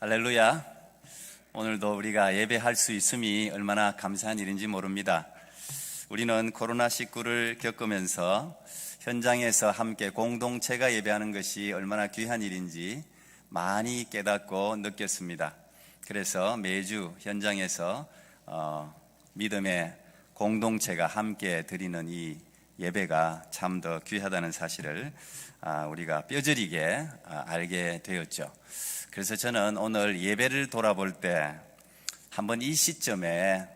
할렐루야. 오늘도 우리가 예배할 수 있음이 얼마나 감사한 일인지 모릅니다. 우리는 코로나19를 겪으면서 현장에서 함께 공동체가 예배하는 것이 얼마나 귀한 일인지 많이 깨닫고 느꼈습니다. 그래서 매주 현장에서 믿음의 공동체가 함께 드리는 이 예배가 참 더 귀하다는 사실을 우리가 뼈저리게 알게 되었죠. 그래서 저는 오늘 예배를 돌아볼 때 한번 이 시점에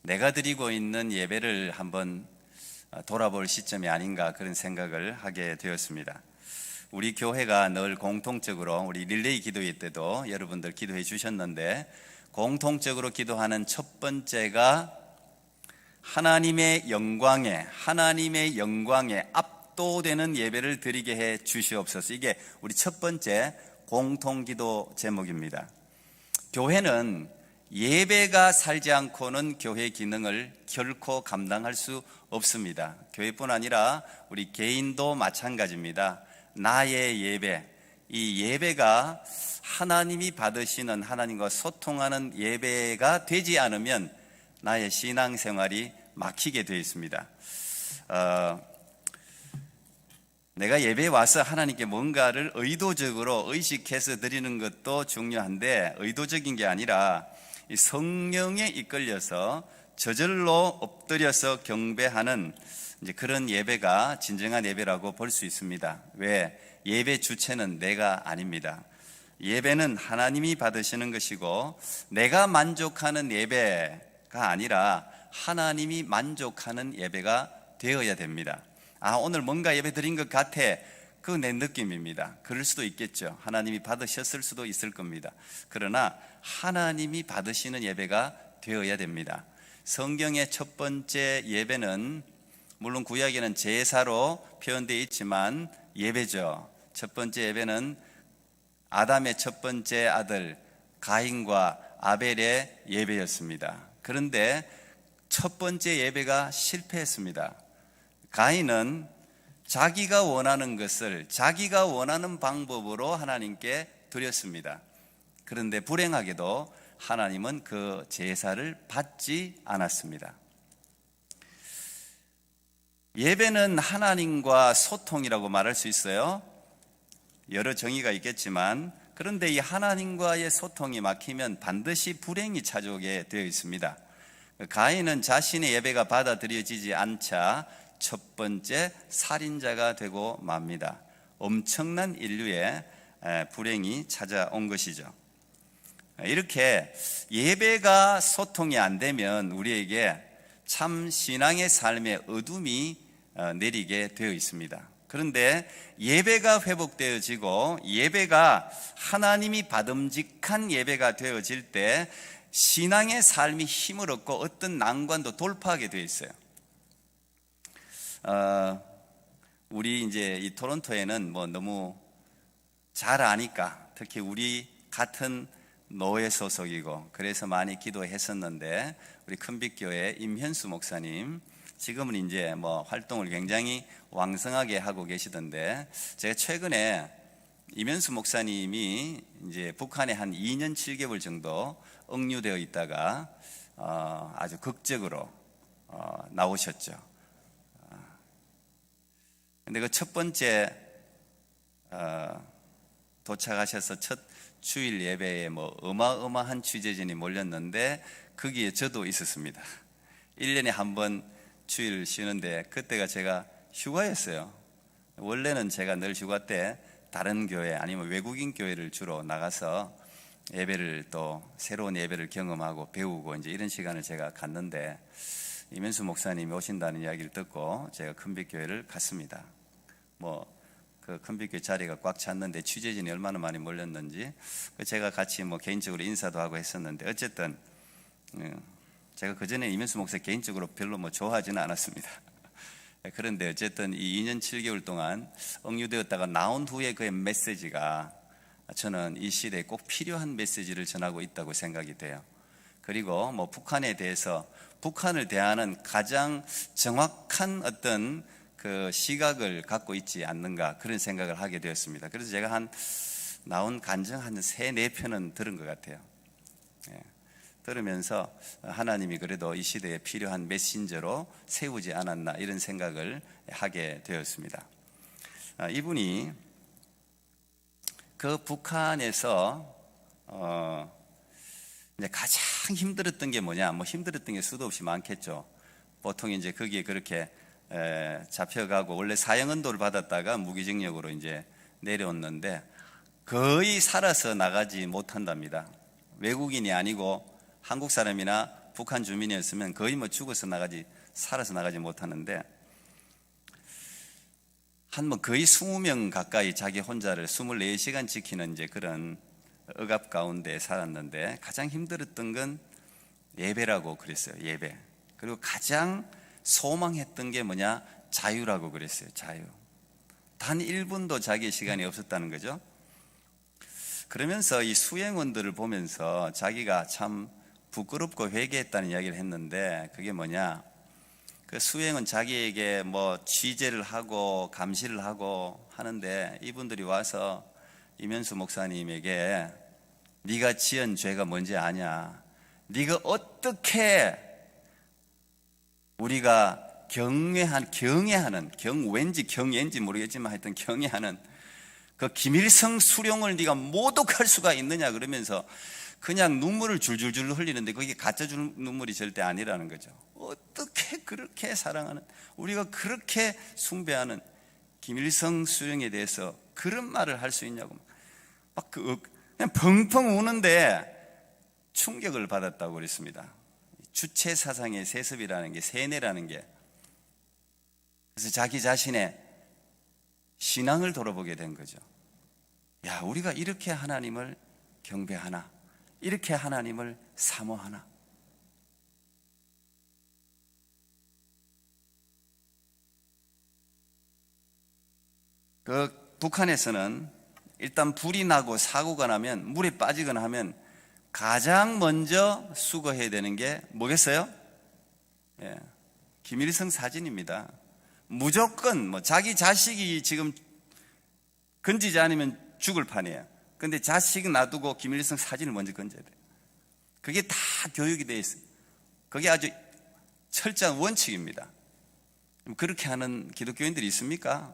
내가 드리고 있는 예배를 한번 돌아볼 시점이 아닌가 그런 생각을 하게 되었습니다. 우리 교회가 늘 공통적으로 우리 릴레이 기도회 때도 여러분들 기도해 주셨는데 공통적으로 기도하는 첫 번째가 하나님의 영광에 압도되는 예배를 드리게 해 주시옵소서. 이게 우리 첫 번째 공통기도 제목입니다. 교회는 예배가 살지 않고는 교회 기능을 결코 감당할 수 없습니다. 교회뿐 아니라 우리 개인도 마찬가지입니다. 나의 예배, 이 예배가 하나님이 받으시는 하나님과 소통하는 예배가 되지 않으면 나의 신앙생활이 막히게 되어 있습니다. 내가 예배에 와서 하나님께 뭔가를 의도적으로 의식해서 드리는 것도 중요한데 의도적인 게 아니라 이 성령에 이끌려서 저절로 엎드려서 경배하는 이제 그런 예배가 진정한 예배라고 볼 수 있습니다. 왜? 예배 주체는 내가 아닙니다. 예배는 하나님이 받으시는 것이고 내가 만족하는 예배가 아니라 하나님이 만족하는 예배가 되어야 됩니다. 오늘 뭔가 예배 드린 것 같아. 그건 내 느낌입니다. 그럴 수도 있겠죠. 하나님이 받으셨을 수도 있을 겁니다. 그러나 하나님이 받으시는 예배가 되어야 됩니다. 성경의 첫 번째 예배는 물론 구약에는 제사로 표현되어 있지만 예배죠. 첫 번째 예배는 아담의 첫 번째 아들 가인과 아벨의 예배였습니다. 그런데 첫 번째 예배가 실패했습니다. 가인은 자기가 원하는 것을 자기가 원하는 방법으로 하나님께 드렸습니다. 그런데 불행하게도 하나님은 그 제사를 받지 않았습니다. 예배는 하나님과 소통이라고 말할 수 있어요. 여러 정의가 있겠지만 그런데 이 하나님과의 소통이 막히면 반드시 불행이 찾아오게 되어 있습니다. 가인은 자신의 예배가 받아들여지지 않자 첫 번째 살인자가 되고 맙니다. 엄청난 인류의 불행이 찾아온 것이죠. 이렇게 예배가 소통이 안 되면 우리에게 참 신앙의 삶의 어둠이 내리게 되어 있습니다. 그런데 예배가 회복되어지고 예배가 하나님이 받음직한 예배가 되어질 때 신앙의 삶이 힘을 얻고 어떤 난관도 돌파하게 되어 있어요. 우리 이제 이 토론토에는 뭐 너무 잘 아니까 특히 우리 같은 노예 소속이고 그래서 많이 기도했었는데 우리 큰빛교회 임현수 목사님 지금은 이제 뭐 활동을 굉장히 왕성하게 하고 계시던데 제가 최근에 임현수 목사님이 이제 북한에 한 2년 7개월 정도 억류되어 있다가 아주 극적으로 나오셨죠. 근데 그 첫 번째 도착하셔서 첫 주일 예배에 뭐 어마어마한 취재진이 몰렸는데 거기에 저도 있었습니다. 1년에 한 번 주일 쉬는데 그때가 제가 휴가였어요. 원래는 제가 늘 휴가 때 다른 교회 아니면 외국인 교회를 주로 나가서 예배를 또 새로운 예배를 경험하고 배우고 이제 이런 시간을 제가 갖는데 임현수 목사님이 오신다는 이야기를 듣고 제가 큰빛교회를 갔습니다. 그 큰빛교회 자리가 꽉 찼는데 취재진이 얼마나 많이 몰렸는지 제가 같이 개인적으로 인사도 하고 했었는데 어쨌든 제가 그전에 임현수 목사 개인적으로 별로 좋아하지는 않았습니다. 그런데 어쨌든 이 2년 7개월 동안 억류되었다가 나온 후에 그의 메시지가 저는 이 시대에 꼭 필요한 메시지를 전하고 있다고 생각이 돼요. 그리고 북한에 대해서 북한을 대하는 가장 정확한 어떤 그 시각을 갖고 있지 않는가 그런 생각을 하게 되었습니다. 그래서 제가 한 나온 간증 한 3-4편은 들은 것 같아요. 예. 들으면서 하나님이 그래도 이 시대에 필요한 메신저로 세우지 않았나 이런 생각을 하게 되었습니다. 이분이 그 북한에서 이제 가장 힘들었던 게 뭐냐? 뭐 힘들었던 게 수도 없이 많겠죠. 보통 이제 거기에 그렇게 잡혀가고 원래 사형언도를 받았다가 무기징역으로 이제 내려왔는데 거의 살아서 나가지 못한답니다. 외국인이 아니고 한국 사람이나 북한 주민이었으면 거의 뭐 살아서 나가지 못하는데 한 뭐 거의 20명 가까이 자기 혼자를 24시간 지키는 이제 그런 억압 가운데 살았는데 가장 힘들었던 건 예배라고 그랬어요. 예배. 그리고 가장 소망했던 게 뭐냐? 자유라고 그랬어요. 자유. 단 1분도 자기의 시간이 없었다는 거죠. 그러면서 이 수행원들을 보면서 자기가 참 부끄럽고 회개했다는 이야기를 했는데 그게 뭐냐? 그 수행은 자기에게 뭐 취재를 하고 감시를 하고 하는데 이분들이 와서 이면수 목사님에게 네가 지은 죄가 뭔지 아냐? 네가 어떻게 우리가 왠지 경애인지 모르겠지만 하여튼 경애하는 그 김일성 수령을 네가 모독할 수가 있느냐 그러면서 그냥 눈물을 줄줄줄 흘리는데 그게 가짜 눈물이 절대 아니라는 거죠. 어떻게 그렇게 사랑하는, 우리가 그렇게 숭배하는 김일성 수령에 대해서 그런 말을 할 수 있냐고 막 그냥 펑펑 우는데 충격을 받았다고 그랬습니다. 주체 사상의 세습이라는 게, 세뇌라는 게. 그래서 자기 자신의 신앙을 돌아보게 된 거죠. 야, 우리가 이렇게 하나님을 경배하나? 이렇게 하나님을 사모하나? 그 북한에서는 일단 불이 나고 사고가 나면, 물에 빠지거나 하면 가장 먼저 수거해야 되는 게 뭐겠어요? 예, 김일성 사진입니다. 무조건 뭐 자기 자식이 지금 건지지 않으면 죽을 판이에요. 근데 자식 놔두고 김일성 사진을 먼저 건져야 돼요. 그게 다 교육이 되어 있어요. 그게 아주 철저한 원칙입니다. 그렇게 하는 기독교인들이 있습니까?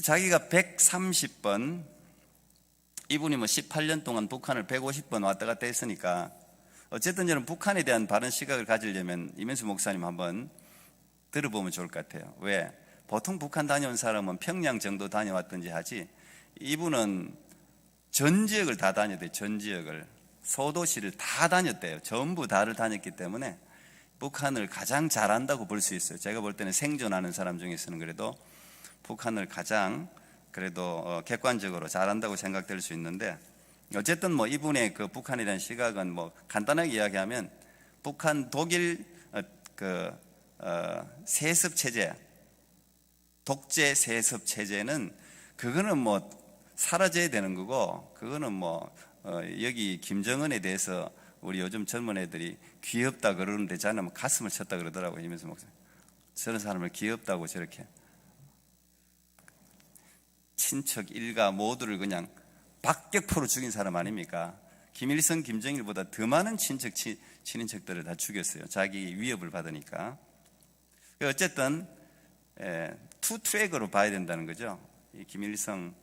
자기가 130번, 이분이 뭐 18년 동안 북한을 150번 왔다 갔다 했으니까 어쨌든 저는 북한에 대한 바른 시각을 가지려면 이면수 목사님 한번 들어보면 좋을 것 같아요. 왜? 보통 북한 다녀온 사람은 평양 정도 다녀왔든지 하지, 이분은 전 지역을 다 다녔대요. 전 지역을, 소도시를 다 다녔대요. 전부 다를 다녔기 때문에 북한을 가장 잘한다고 볼 수 있어요. 제가 볼 때는 생존하는 사람 중에서는 그래도 북한을 가장 그래도 객관적으로 잘한다고 생각될 수 있는데, 어쨌든 뭐 이분의 그 북한에 대한 시각은 뭐 간단하게 이야기하면 북한 독일 세습 체제, 독재 세습 체제는 그거는 뭐 사라져야 되는 거고, 그거는 뭐 여기 김정은에 대해서 우리 요즘 젊은 애들이 귀엽다 그러는데 저는 뭐 가슴을 쳤다 그러더라고요. 이면서 목사님, 저런 사람을 귀엽다고 저렇게 친척 일가 모두를 그냥 박격포로 죽인 사람 아닙니까? 김일성, 김정일보다 더 많은 친인척들을 다 죽였어요. 자기 위협을 받으니까. 어쨌든 투 트랙으로 봐야 된다는 거죠. 이 김일성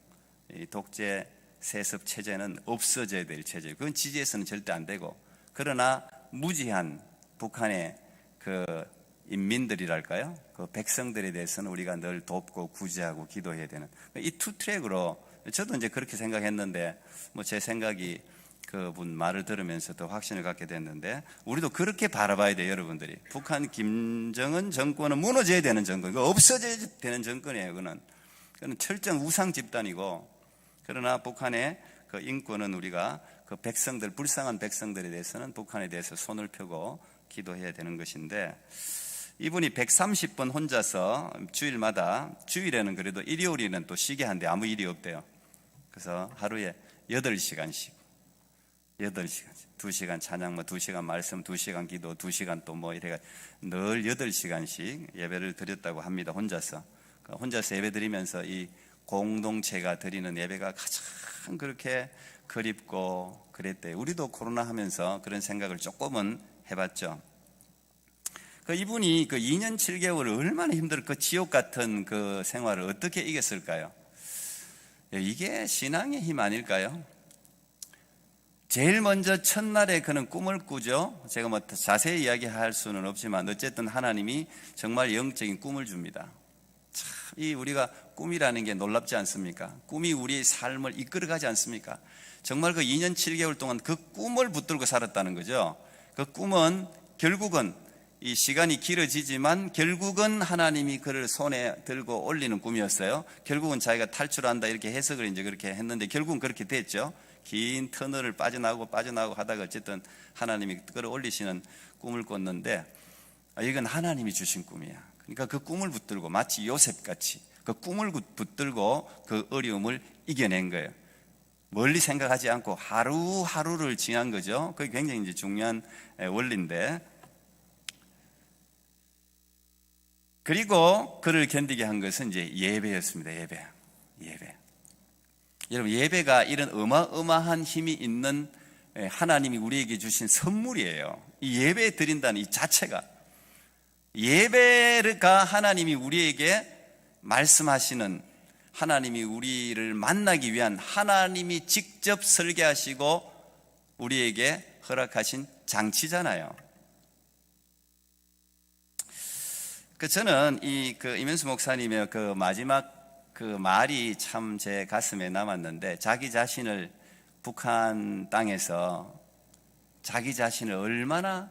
독재 세습 체제는 없어져야 될 체제. 그건 지지해서는 절대 안 되고, 그러나 무지한 북한의 그 인민들이랄까요? 그 백성들에 대해서는 우리가 늘 돕고 구제하고 기도해야 되는 이 투 트랙으로, 저도 이제 그렇게 생각했는데 뭐 제 생각이 그분 말을 들으면서 더 확신을 갖게 됐는데, 우리도 그렇게 바라봐야 돼요. 여러분들이 북한 김정은 정권은 무너져야 되는 정권, 그 없어져야 되는 정권이에요. 그거는 철저한 우상 집단이고, 그러나 북한의 그 인권은 우리가 그 백성들, 불쌍한 백성들에 대해서는 북한에 대해서 손을 펴고 기도해야 되는 것인데, 이분이 130번 혼자서 주일마다, 주일에는 그래도 일요일에는 또 쉬게 한데 아무 일이 없대요. 그래서 하루에 8시간씩 2시간 찬양, 뭐 2시간 말씀, 2시간 기도, 2시간 또 뭐 이래가 늘 8시간씩 예배를 드렸다고 합니다. 혼자서. 혼자서 예배 드리면서 이 공동체가 드리는 예배가 가장 그렇게 그립고 그랬대요. 우리도 코로나 하면서 그런 생각을 조금은 해봤죠. 이분이 2년 7개월을 얼마나 그 지옥 같은 그 생활을 어떻게 이겼을까요? 이게 신앙의 힘 아닐까요? 제일 먼저 첫날에 그는 꿈을 꾸죠. 제가 자세히 이야기할 수는 없지만 어쨌든 하나님이 정말 영적인 꿈을 줍니다. 참, 우리가 꿈이라는 게 놀랍지 않습니까? 꿈이 우리의 삶을 이끌어가지 않습니까? 정말 2년 7개월 동안 그 꿈을 붙들고 살았다는 거죠. 그 꿈은 결국은 이 시간이 길어지지만 결국은 하나님이 그를 손에 들고 올리는 꿈이었어요. 결국은 자기가 탈출한다 이렇게 해석을 이제 그렇게 했는데 결국은 그렇게 됐죠. 긴 터널을 빠져나오고 하다가 어쨌든 하나님이 끌어올리시는 꿈을 꿨는데 이건 하나님이 주신 꿈이야. 그러니까 그 꿈을 붙들고 마치 요셉같이 그 꿈을 붙들고 그 어려움을 이겨낸 거예요. 멀리 생각하지 않고 하루하루를 지난 거죠. 그게 굉장히 이제 중요한 원리인데, 그리고 그를 견디게 한 것은 이제 예배였습니다. 예배. 여러분, 예배가 이런 어마어마한 힘이 있는 하나님이 우리에게 주신 선물이에요. 이 예배 드린다는 이 자체가, 예배가 하나님이 우리에게 말씀하시는, 하나님이 우리를 만나기 위한, 하나님이 직접 설계하시고 우리에게 허락하신 장치잖아요. 저는 이면수 목사님의 그 마지막 그 말이 참 제 가슴에 남았는데, 자기 자신을 북한 땅에서 자기 자신을 얼마나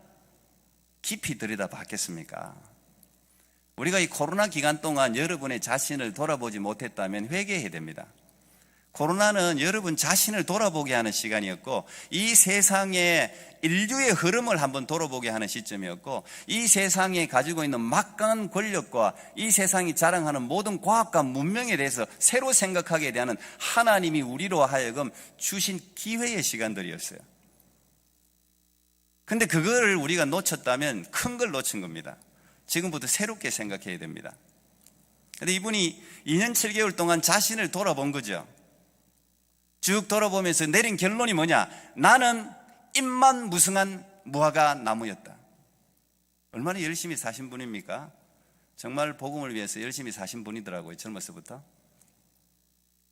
깊이 들여다 봤겠습니까? 우리가 이 코로나 기간 동안 여러분의 자신을 돌아보지 못했다면 회개해야 됩니다. 코로나는 여러분 자신을 돌아보게 하는 시간이었고, 이 세상의 인류의 흐름을 한번 돌아보게 하는 시점이었고, 이 세상에 가지고 있는 막강한 권력과 이 세상이 자랑하는 모든 과학과 문명에 대해서 새로 생각하게 되는 하나님이 우리로 하여금 주신 기회의 시간들이었어요. 근데 그거를 우리가 놓쳤다면 큰 걸 놓친 겁니다. 지금부터 새롭게 생각해야 됩니다. 근데 이분이 2년 7개월 동안 자신을 돌아본 거죠. 쭉 돌아보면서 내린 결론이 뭐냐? 나는 잎만 무성한 무화과 나무였다. 얼마나 열심히 사신 분입니까? 정말 복음을 위해서 열심히 사신 분이더라고요, 젊어서부터.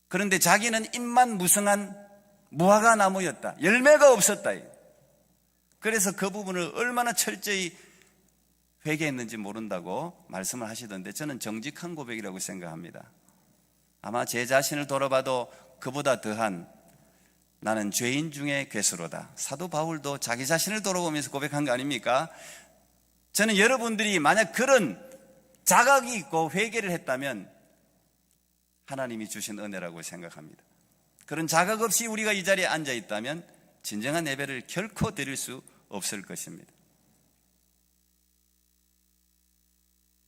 그런데 자기는 잎만 무성한 무화과 나무였다. 열매가 없었다. 그래서 그 부분을 얼마나 철저히 회개했는지 모른다고 말씀을 하시던데, 저는 정직한 고백이라고 생각합니다. 아마 제 자신을 돌아봐도 그보다 더한 나는 죄인 중에 괴수로다. 사도 바울도 자기 자신을 돌아보면서 고백한 거 아닙니까? 저는 여러분들이 만약 그런 자각이 있고 회개를 했다면 하나님이 주신 은혜라고 생각합니다. 그런 자각 없이 우리가 이 자리에 앉아 있다면 진정한 예배를 결코 드릴 수 없을 것입니다.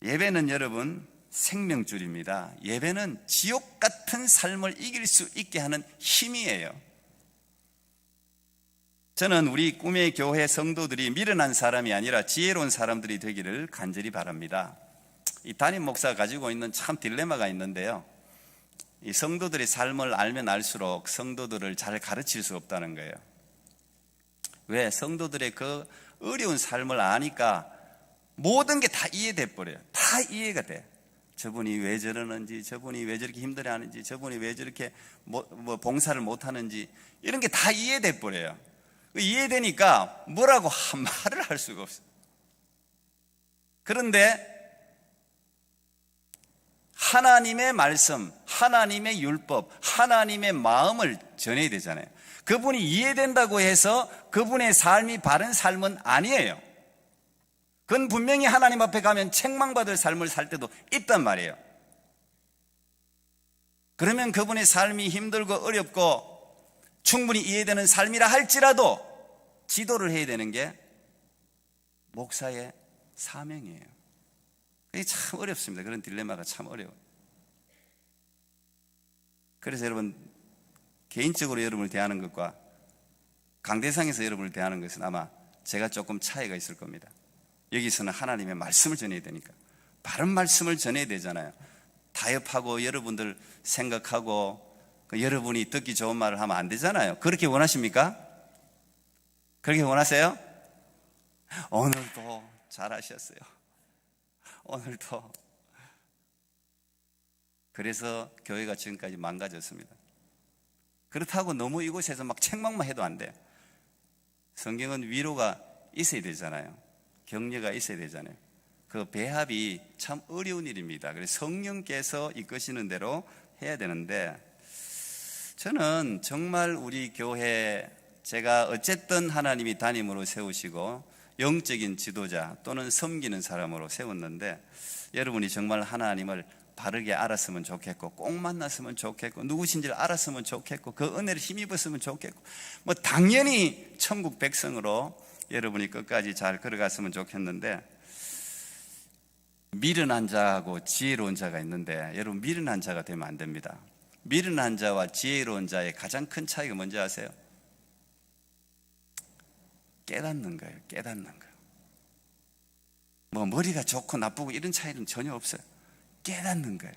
예배는 여러분 생명줄입니다. 예배는 지옥 같은 삶을 이길 수 있게 하는 힘이에요. 저는 우리 꿈의 교회 성도들이 미련한 사람이 아니라 지혜로운 사람들이 되기를 간절히 바랍니다. 이 담임 목사가 가지고 있는 참 딜레마가 있는데요, 이 성도들의 삶을 알면 알수록 성도들을 잘 가르칠 수 없다는 거예요. 왜? 성도들의 그 어려운 삶을 아니까 모든 게 다 이해돼 버려요. 다 이해가 돼. 저분이 왜 저러는지, 저분이 왜 저렇게 힘들어하는지, 저분이 왜 저렇게 봉사를 못하는지, 이런 게 다 이해돼 버려요. 이해되니까 뭐라고 말을 할 수가 없어요. 그런데 하나님의 말씀, 하나님의 율법, 하나님의 마음을 전해야 되잖아요. 그분이 이해된다고 해서 그분의 삶이 바른 삶은 아니에요. 그건 분명히 하나님 앞에 가면 책망받을 삶을 살 때도 있단 말이에요. 그러면 그분의 삶이 힘들고 어렵고 충분히 이해되는 삶이라 할지라도 지도를 해야 되는 게 목사의 사명이에요. 그게 참 어렵습니다. 그런 딜레마가 참 어려워요. 그래서 여러분, 개인적으로 여러분을 대하는 것과 강대상에서 여러분을 대하는 것은 아마 제가 조금 차이가 있을 겁니다. 여기서는 하나님의 말씀을 전해야 되니까 바른 말씀을 전해야 되잖아요. 타협하고 여러분들 생각하고 여러분이 듣기 좋은 말을 하면 안 되잖아요. 그렇게 원하십니까? 그렇게 원하세요? 오늘도 잘하셨어요. 오늘도. 그래서 교회가 지금까지 망가졌습니다. 그렇다고 너무 이곳에서 막 책망만 해도 안 돼. 성경은 위로가 있어야 되잖아요. 격려가 있어야 되잖아요. 그 배합이 참 어려운 일입니다. 그래서 성령께서 이끄시는 대로 해야 되는데, 저는 정말 우리 교회, 제가 어쨌든 하나님이 담임으로 세우시고 영적인 지도자 또는 섬기는 사람으로 세웠는데, 여러분이 정말 하나님을 바르게 알았으면 좋겠고, 꼭 만났으면 좋겠고, 누구신지를 알았으면 좋겠고, 그 은혜를 힘입었으면 좋겠고, 뭐 당연히 천국 백성으로 여러분이 끝까지 잘 걸어갔으면 좋겠는데, 미련한 자하고 지혜로운 자가 있는데, 여러분 미련한 자가 되면 안 됩니다. 미련한 자와 지혜로운 자의 가장 큰 차이가 뭔지 아세요? 깨닫는 거예요. 깨닫는 거예요. 뭐 머리가 좋고 나쁘고 이런 차이는 전혀 없어요. 깨닫는 거예요.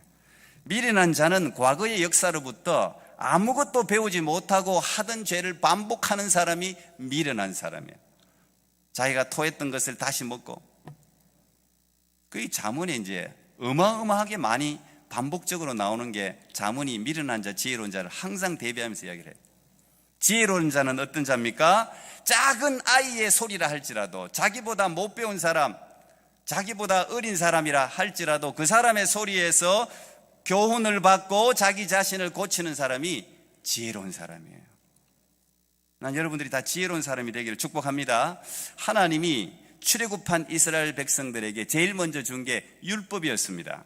미련한 자는 과거의 역사로부터 아무것도 배우지 못하고 하던 죄를 반복하는 사람이 미련한 사람이에요. 자기가 토했던 것을 다시 먹고, 그 자문에 이제 어마어마하게 많이 반복적으로 나오는 게, 자문이 미련한 자, 지혜로운 자를 항상 대비하면서 이야기를 해요. 지혜로운 자는 어떤 자입니까? 작은 아이의 소리라 할지라도, 자기보다 못 배운 사람, 자기보다 어린 사람이라 할지라도 그 사람의 소리에서 교훈을 받고 자기 자신을 고치는 사람이 지혜로운 사람이에요. 난 여러분들이 다 지혜로운 사람이 되기를 축복합니다. 하나님이 출애굽한 이스라엘 백성들에게 제일 먼저 준 게 율법이었습니다.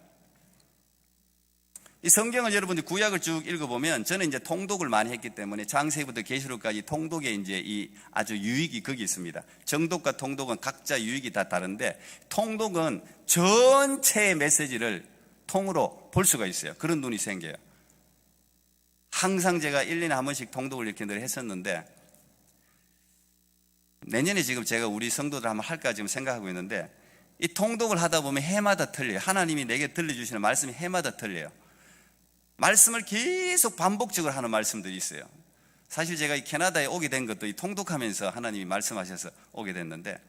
이 성경을 여러분들이 구약을 쭉 읽어보면, 저는 이제 통독을 많이 했기 때문에 창세기부터 계시록까지 통독에 이제 이 아주 유익이 거기 있습니다. 정독과 통독은 각자 유익이 다 다른데, 통독은 전체의 메시지를 통으로 볼 수가 있어요. 그런 눈이 생겨요. 항상 제가 1년에 한 번씩 통독을 이렇게 늘 했었는데, 내년에 지금 제가 우리 성도들 한번 할까 지금 생각하고 있는데, 이 통독을 하다 보면 해마다 틀려요. 하나님이 내게 들려주시는 말씀이 해마다 틀려요. 말씀을 계속 반복적으로 하는 말씀들이 있어요. 사실 제가 이 캐나다에 오게 된 것도 이 통독하면서 하나님이 말씀하셔서 오게 됐는데,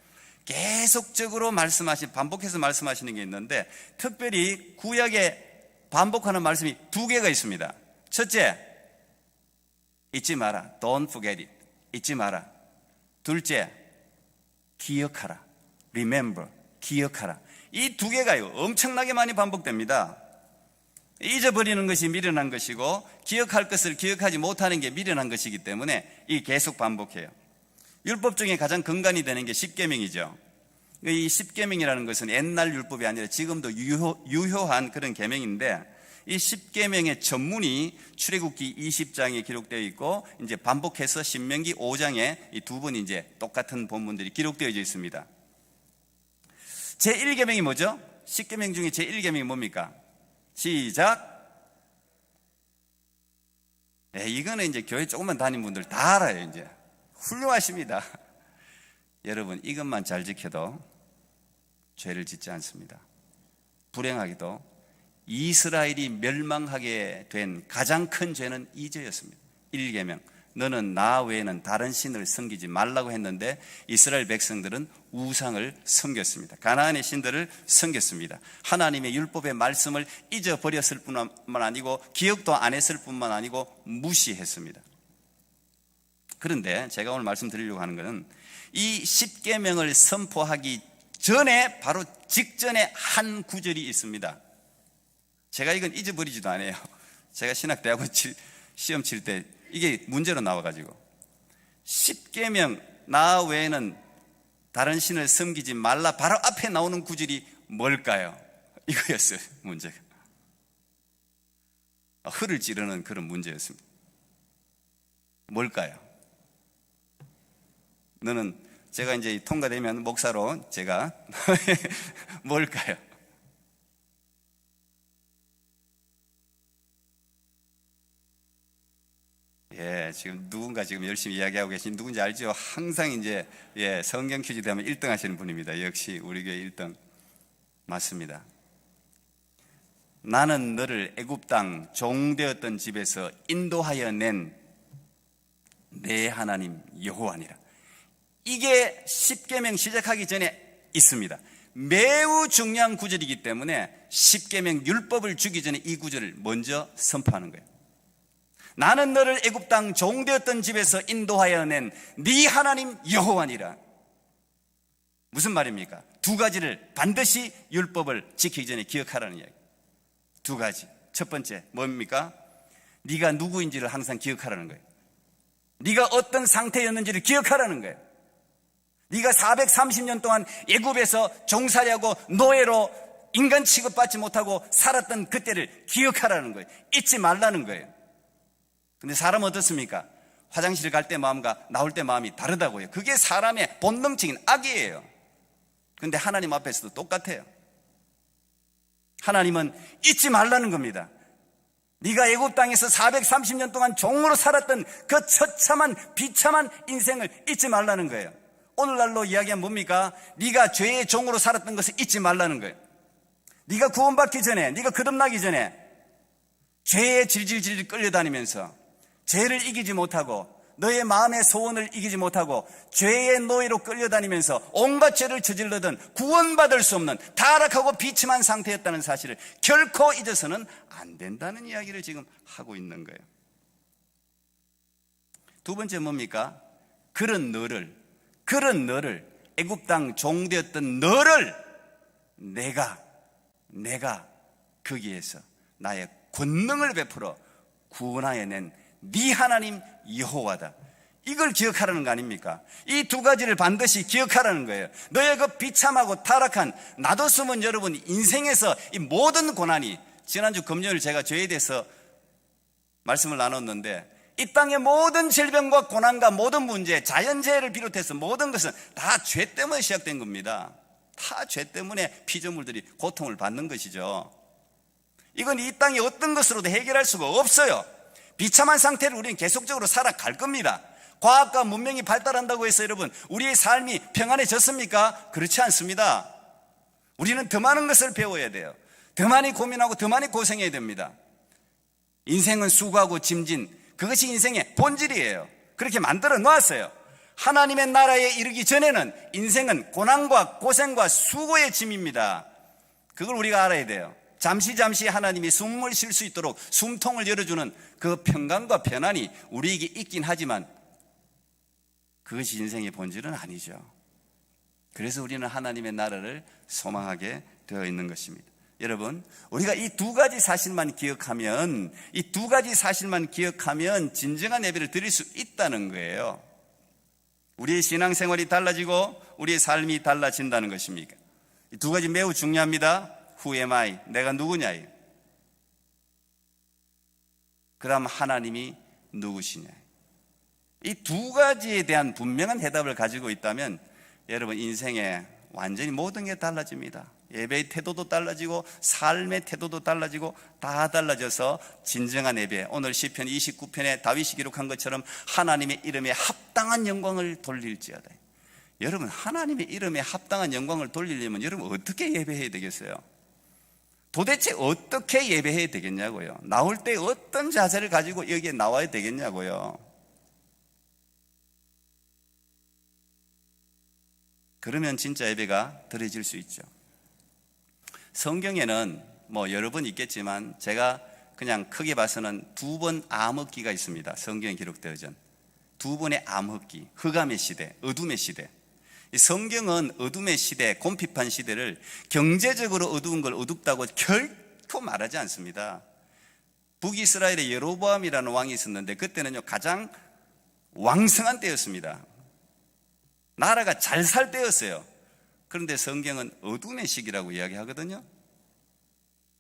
계속적으로 반복해서 말씀하시는 게 있는데, 특별히 구약에 반복하는 말씀이 두 개가 있습니다. 첫째, 잊지 마라. Don't forget it. 잊지 마라. 둘째, 기억하라. Remember. 기억하라. 이 두 개가요, 엄청나게 많이 반복됩니다. 잊어버리는 것이 미련한 것이고, 기억할 것을 기억하지 못하는 게 미련한 것이기 때문에 이 계속 반복해요. 율법 중에 가장 근간이 되는 게 십계명이죠. 이 십계명이라는 것은 옛날 율법이 아니라 지금도 유효한 그런 계명인데, 이 십계명의 전문이 출애굽기 20장에 기록되어 있고, 이제 반복해서 신명기 5장에 이 두 번 이제 똑같은 본문들이 기록되어져 있습니다. 제1계명이 뭐죠? 십계명 중에 제1계명이 뭡니까? 시작. 네, 이거는 이제 교회 조금만 다닌 분들 다 알아요. 이제 훌륭하십니다. 여러분, 이것만 잘 지켜도 죄를 짓지 않습니다. 불행하게도 이스라엘이 멸망하게 된 가장 큰 죄는 이 죄였습니다. 1계명, 너는 나 외에는 다른 신을 섬기지 말라고 했는데, 이스라엘 백성들은 우상을 섬겼습니다. 가나안의 신들을 섬겼습니다. 하나님의 율법의 말씀을 잊어버렸을 뿐만 아니고, 기억도 안 했을 뿐만 아니고 무시했습니다. 그런데 제가 오늘 말씀드리려고 하는 것은, 이 십계명을 선포하기 전에, 바로 직전에 한 구절이 있습니다. 제가 이건 잊어버리지도 않아요. 제가 신학대학원 시험 칠 때 이게 문제로 나와가지고, 십계명 나 외에는 다른 신을 섬기지 말라, 바로 앞에 나오는 구절이 뭘까요? 이거였어요. 문제가 허를 찌르는 그런 문제였습니다. 뭘까요? 너는, 제가 이제 통과되면 목사로 제가 뭘까요? 예, 지금 누군가 지금 열심히 이야기하고 계신 누군지 알죠? 항상 이제 성경 퀴즈 되면 1등 하시는 분입니다. 역시 우리 교회 1등 맞습니다. 나는 너를 애굽 땅 종되었던 집에서 인도하여 낸 내 하나님 여호와니라. 이게 십계명 시작하기 전에 있습니다. 매우 중요한 구절이기 때문에 십계명 율법을 주기 전에 이 구절을 먼저 선포하는 거예요. 나는 너를 애굽 땅 종되었던 집에서 인도하여 낸 네 하나님 여호와니라. 무슨 말입니까? 두 가지를 반드시 율법을 지키기 전에 기억하라는 이야기. 두 가지. 첫 번째 뭡니까? 네가 누구인지를 항상 기억하라는 거예요. 네가 어떤 상태였는지를 기억하라는 거예요. 네가 430년 동안 애굽에서 종살이하고 노예로 인간 취급받지 못하고 살았던 그때를 기억하라는 거예요. 잊지 말라는 거예요. 근데 사람은 어떻습니까? 화장실 갈 때 마음과 나올 때 마음이 다르다고요. 그게 사람의 본능적인 악이에요. 근데 하나님 앞에서도 똑같아요. 하나님은 잊지 말라는 겁니다. 네가 애굽 땅에서 430년 동안 종으로 살았던 그 처참한 비참한 인생을 잊지 말라는 거예요. 오늘날로 이야기하면 뭡니까? 네가 죄의 종으로 살았던 것을 잊지 말라는 거예요. 네가 구원받기 전에, 네가 거듭나기 전에 죄에 질질질 끌려다니면서 죄를 이기지 못하고 너의 마음의 소원을 이기지 못하고 죄의 노예로 끌려다니면서 온갖 죄를 저질러던 구원받을 수 없는 타락하고 비참한 상태였다는 사실을 결코 잊어서는 안 된다는 이야기를 지금 하고 있는 거예요. 두 번째 뭡니까? 그런 너를 애굽 땅 종되었던 너를 내가 거기에서 나의 권능을 베풀어 구원하여 낸 네 하나님 여호와다. 이걸 기억하라는 거 아닙니까? 이 두 가지를 반드시 기억하라는 거예요. 너의 그 비참하고 타락한 나도 숨은 여러분 인생에서 이 모든 고난이, 지난주 금요일 제가 죄에 대해서 말씀을 나눴는데 이 땅의 모든 질병과 고난과 모든 문제, 자연재해를 비롯해서 모든 것은 다 죄 때문에 시작된 겁니다. 다 죄 때문에 피조물들이 고통을 받는 것이죠. 이건 이 땅의 어떤 것으로도 해결할 수가 없어요. 비참한 상태를 우리는 계속적으로 살아갈 겁니다. 과학과 문명이 발달한다고 해서 여러분 우리의 삶이 평안해졌습니까? 그렇지 않습니다. 우리는 더 많은 것을 배워야 돼요. 더 많이 고민하고 더 많이 고생해야 됩니다. 인생은 수고하고 짐진, 그것이 인생의 본질이에요. 그렇게 만들어 놓았어요. 하나님의 나라에 이르기 전에는 인생은 고난과 고생과 수고의 짐입니다. 그걸 우리가 알아야 돼요. 잠시 하나님이 숨을 쉴 수 있도록 숨통을 열어주는 그 평강과 편안이 우리에게 있긴 하지만 그것이 인생의 본질은 아니죠. 그래서 우리는 하나님의 나라를 소망하게 되어 있는 것입니다. 여러분, 우리가 이 두 가지 사실만 기억하면 진정한 예배를 드릴 수 있다는 거예요. 우리의 신앙생활이 달라지고 우리의 삶이 달라진다는 것입니까? 이 두 가지 매우 중요합니다. Who am I? 내가 누구냐? 그럼 하나님이 누구시냐? 이 두 가지에 대한 분명한 대답을 가지고 있다면 여러분 인생에 완전히 모든 게 달라집니다. 예배의 태도도 달라지고 삶의 태도도 달라지고 다 달라져서 진정한 예배, 오늘 시편 29편에 다윗이 기록한 것처럼 하나님의 이름에 합당한 영광을 돌릴지어다. 여러분 하나님의 이름에 합당한 영광을 돌리려면 여러분 어떻게 예배해야 되겠어요? 도대체 어떻게 예배해야 되겠냐고요? 나올 때 어떤 자세를 가지고 여기에 나와야 되겠냐고요? 그러면 진짜 예배가 드려질 수 있죠. 성경에는 여러 번 있겠지만 제가 그냥 크게 봐서는 두 번 암흑기가 있습니다. 성경에 기록되어진 두 번의 암흑기, 흑암의 시대, 어둠의 시대. 성경은 어둠의 시대, 곰핍한 시대를 경제적으로 어두운 걸 어둡다고 결코 말하지 않습니다. 북이스라엘에 여로보암이라는 왕이 있었는데 그때는요 가장 왕성한 때였습니다. 나라가 잘 살 때였어요. 그런데 성경은 어둠의 시기라고 이야기하거든요.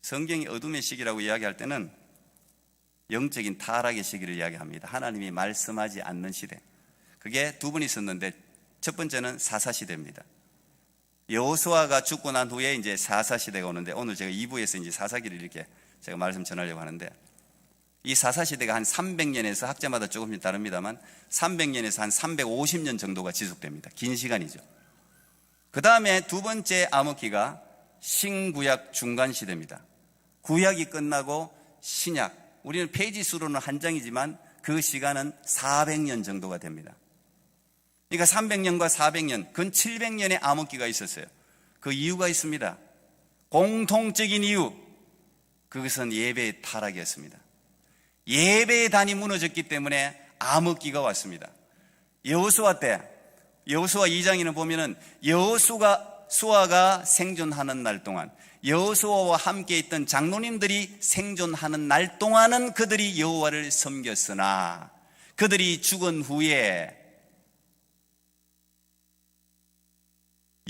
성경이 어둠의 시기라고 이야기할 때는 영적인 타락의 시기를 이야기합니다. 하나님이 말씀하지 않는 시대. 그게 두 번 있었는데 첫 번째는 사사시대입니다. 여호수아가 죽고 난 후에 이제 사사시대가 오는데 오늘 제가 2부에서 이제 사사기를 이렇게 제가 말씀 전하려고 하는데 이 사사시대가 한 300년에서 학자마다 조금씩 다릅니다만 300년에서 한 350년 정도가 지속됩니다. 긴 시간이죠. 그 다음에 두 번째 암흑기가 신구약 중간시대입니다. 구약이 끝나고 신약, 우리는 페이지 수로는 한 장이지만 그 시간은 400년 정도가 됩니다. 그러니까 300년과 400년, 근 700년의 암흑기가 있었어요. 그 이유가 있습니다. 공통적인 이유, 그것은 예배의 타락이었습니다. 예배의 단이 무너졌기 때문에 암흑기가 왔습니다. 여호수아 때, 여호수아 2장에는 보면은 여호수아가 생존하는 날 동안, 여호수아와 함께 있던 장로님들이 생존하는 날 동안은 그들이 여호와를 섬겼으나 그들이 죽은 후에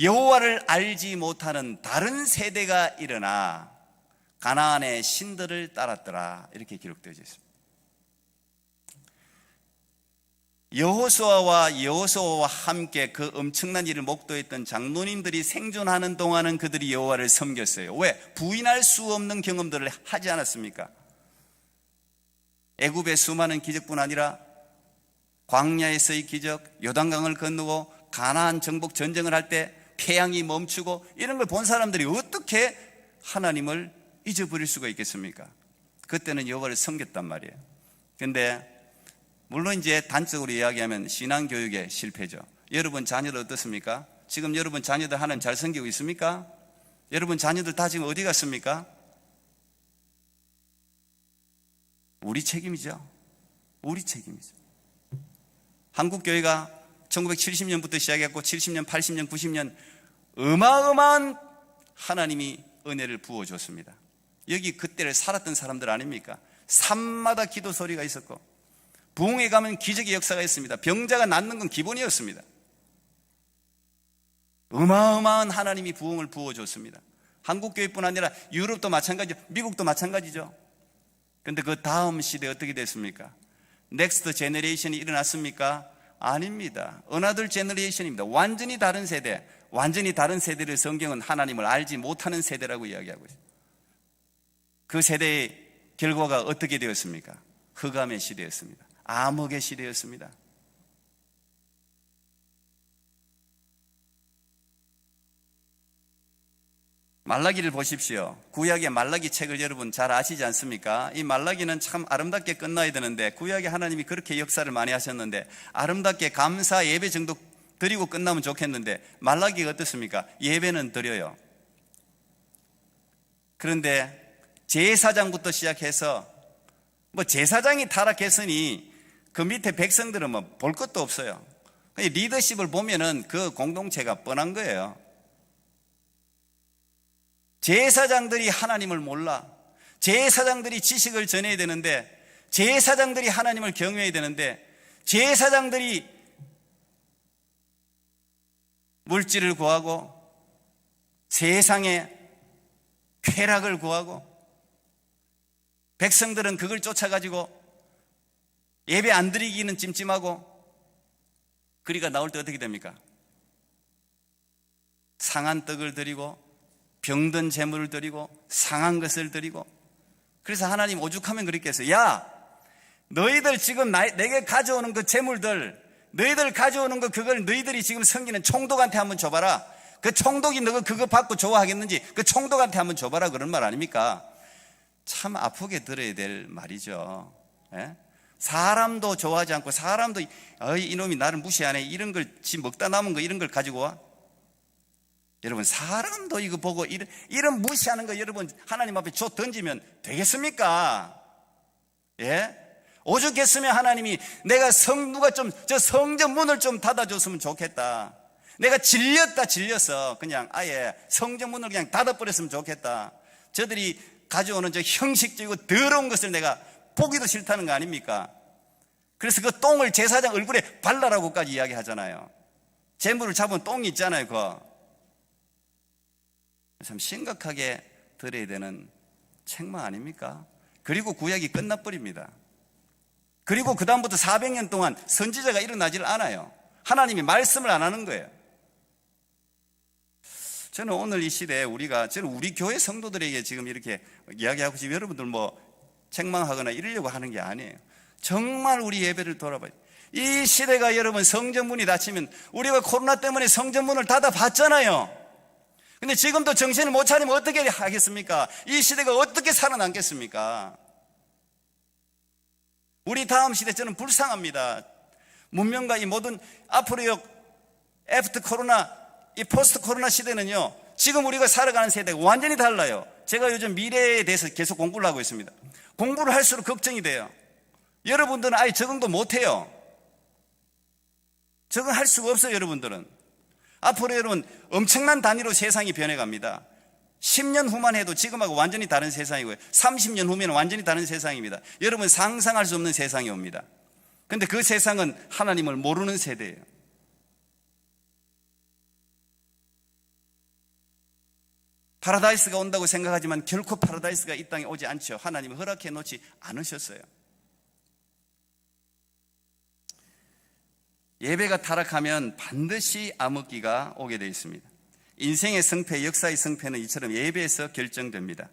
여호와를 알지 못하는 다른 세대가 일어나 가나안의 신들을 따랐더라, 이렇게 기록되어 있습니다. 여호수아와 함께 그 엄청난 일을 목도했던 장로님들이 생존하는 동안은 그들이 여호와를 섬겼어요. 왜? 부인할 수 없는 경험들을 하지 않았습니까? 애굽의 수많은 기적뿐 아니라 광야에서의 기적, 요단강을 건너고 가나안 정복 전쟁을 할 때 태양이 멈추고 이런 걸 본 사람들이 어떻게 하나님을 잊어버릴 수가 있겠습니까? 그때는 여호와를 섬겼단 말이에요. 그런데 물론 이제 단적으로 이야기하면 신앙교육의 실패죠. 여러분 자녀들 어떻습니까? 지금 여러분 자녀들 하나님 잘 섬기고 있습니까? 여러분 자녀들 다 지금 어디 갔습니까? 우리 책임이죠. 우리 책임이죠. 한국교회가 1970년부터 시작했고 70년, 80년, 90년 어마어마한 하나님이 은혜를 부어줬습니다. 여기 그때를 살았던 사람들 아닙니까? 산마다 기도 소리가 있었고 부흥에 가면 기적의 역사가 있습니다. 병자가 낫는 건 기본이었습니다. 어마어마한 하나님이 부흥을 부어줬습니다. 한국교회뿐 아니라 유럽도 마찬가지죠. 미국도 마찬가지죠. 그런데 그 다음 시대에 어떻게 됐습니까? 넥스트 제너레이션이 일어났습니까? 아닙니다. 어나더 제너레이션입니다. 완전히 다른 세대, 완전히 다른 세대를 성경은 하나님을 알지 못하는 세대라고 이야기하고 있습니다. 그 세대의 결과가 어떻게 되었습니까? 흑암의 시대였습니다. 암흑의 시대였습니다. 말라기를 보십시오. 구약의 말라기 책을 여러분 잘 아시지 않습니까? 이 말라기는 참 아름답게 끝나야 되는데 구약의 하나님이 그렇게 역사를 많이 하셨는데 아름답게 감사 예배 정도 드리고 끝나면 좋겠는데 말라기가 어떻습니까? 예배는 드려요. 그런데 제사장부터 시작해서 제사장이 타락했으니 그 밑에 백성들은 볼 것도 없어요. 리더십을 보면은 그 공동체가 뻔한 거예요. 제사장들이 하나님을 몰라. 제사장들이 지식을 전해야 되는데, 제사장들이 하나님을 경외해야 되는데, 제사장들이 물질을 구하고 세상의 쾌락을 구하고 백성들은 그걸 쫓아가지고 예배 안 드리기는 찜찜하고 그리가 나올 때 어떻게 됩니까? 상한 떡을 드리고 병든 재물을 드리고 상한 것을 드리고. 그래서 하나님 오죽하면 그렇게 했어요. 야, 너희들 지금 내게 가져오는 그 재물들, 너희들 가져오는 거 그걸 너희들이 지금 섬기는 총독한테 한번 줘봐라. 그 총독이 너 그거 받고 좋아하겠는지 그 총독한테 한번 줘봐라, 그런 말 아닙니까? 참 아프게 들어야 될 말이죠. 예? 사람도 좋아하지 않고 사람도 이놈이 나를 무시하네, 이런 걸 지 먹다 남은 거 이런 걸 가지고 와. 여러분 사람도 이거 보고 이런 무시하는 거 여러분 하나님 앞에 줘 던지면 되겠습니까? 예? 오죽했으면 하나님이 내가 누가 좀 저 성전 문을 좀 닫아줬으면 좋겠다. 내가 질렸어. 그냥 아예 성전 문을 그냥 닫아버렸으면 좋겠다. 저들이 가져오는 저 형식적이고 더러운 것을 내가 보기도 싫다는 거 아닙니까? 그래서 그 똥을 제사장 얼굴에 발라라고까지 이야기하잖아요. 재물을 잡은 똥이 있잖아요. 그거 참 심각하게 들어야 되는 책망 아닙니까? 그리고 구약이 끝나버립니다. 그리고 그 다음부터 400년 동안 선지자가 일어나질 않아요. 하나님이 말씀을 안 하는 거예요. 저는 오늘 이 시대에 저는 우리 교회 성도들에게 지금 이렇게 이야기하고 지금 여러분들 책망하거나 이러려고 하는 게 아니에요. 정말 우리 예배를 돌아봐요. 이 시대가 여러분 성전문이 닫히면 우리가 코로나 때문에 성전문을 닫아봤잖아요. 근데 지금도 정신을 못 차리면 어떻게 하겠습니까? 이 시대가 어떻게 살아남겠습니까? 우리 다음 시대 저는 불쌍합니다. 문명과 이 모든 앞으로 애프터 코로나, 이 포스트 코로나 시대는요, 지금 우리가 살아가는 세대가 완전히 달라요. 제가 요즘 미래에 대해서 계속 공부를 하고 있습니다. 공부를 할수록 걱정이 돼요. 여러분들은 아예 적응도 못해요. 적응할 수가 없어요. 여러분들은 앞으로 여러분 엄청난 단위로 세상이 변해갑니다. 10년 후만 해도 지금하고 완전히 다른 세상이고요, 30년 후면 완전히 다른 세상입니다. 여러분 상상할 수 없는 세상이 옵니다. 그런데 그 세상은 하나님을 모르는 세대예요. 파라다이스가 온다고 생각하지만 결코 파라다이스가 이 땅에 오지 않죠. 하나님이 허락해 놓지 않으셨어요. 예배가 타락하면 반드시 암흑기가 오게 되어 있습니다. 인생의 승패, 역사의 승패는 이처럼 예배에서 결정됩니다.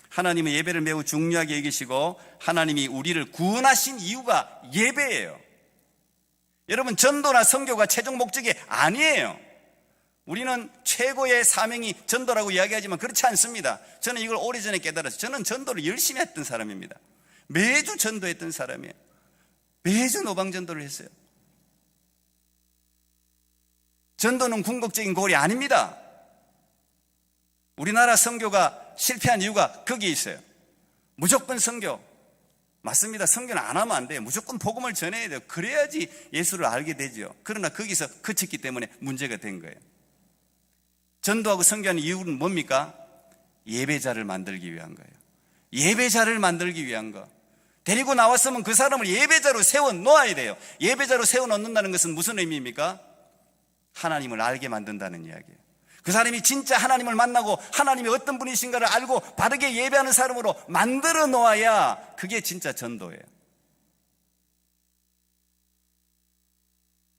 하나님은 예배를 매우 중요하게 여기시고 하나님이 우리를 구원하신 이유가 예배예요. 여러분 전도나 선교가 최종 목적이 아니에요. 우리는 최고의 사명이 전도라고 이야기하지만 그렇지 않습니다. 저는 이걸 오래전에 깨달았어요. 저는 전도를 열심히 했던 사람입니다. 매주 전도했던 사람이에요. 매주 노방전도를 했어요. 전도는 궁극적인 골이 아닙니다. 우리나라 선교가 실패한 이유가 거기에 있어요. 무조건 선교. 맞습니다. 선교는 안 하면 안 돼요. 무조건 복음을 전해야 돼요. 그래야지 예수를 알게 되죠. 그러나 거기서 그쳤기 때문에 문제가 된 거예요. 전도하고 선교하는 이유는 뭡니까? 예배자를 만들기 위한 거예요. 예배자를 만들기 위한 거. 데리고 나왔으면 그 사람을 예배자로 세워놓아야 돼요. 예배자로 세워놓는다는 것은 무슨 의미입니까? 하나님을 알게 만든다는 이야기예요. 그 사람이 진짜 하나님을 만나고 하나님이 어떤 분이신가를 알고 바르게 예배하는 사람으로 만들어 놓아야 그게 진짜 전도예요.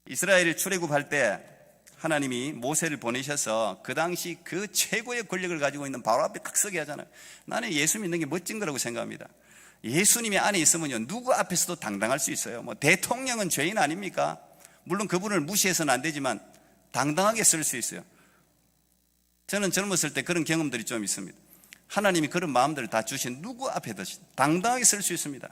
이스라엘을 출애굽할 때 하나님이 모세를 보내셔서 그 당시 그 최고의 권력을 가지고 있는 바로 앞에 딱 서게 하잖아요. 나는 예수 믿는 게 멋진 거라고 생각합니다. 예수님이 안에 있으면요, 누구 앞에서도 당당할 수 있어요. 뭐 대통령은 죄인 아닙니까? 물론 그분을 무시해서는 안 되지만 당당하게 쓸 수 있어요. 저는 젊었을 때 그런 경험들이 좀 있습니다. 하나님이 그런 마음들을 다 주신 누구 앞에도 당당하게 쓸 수 있습니다.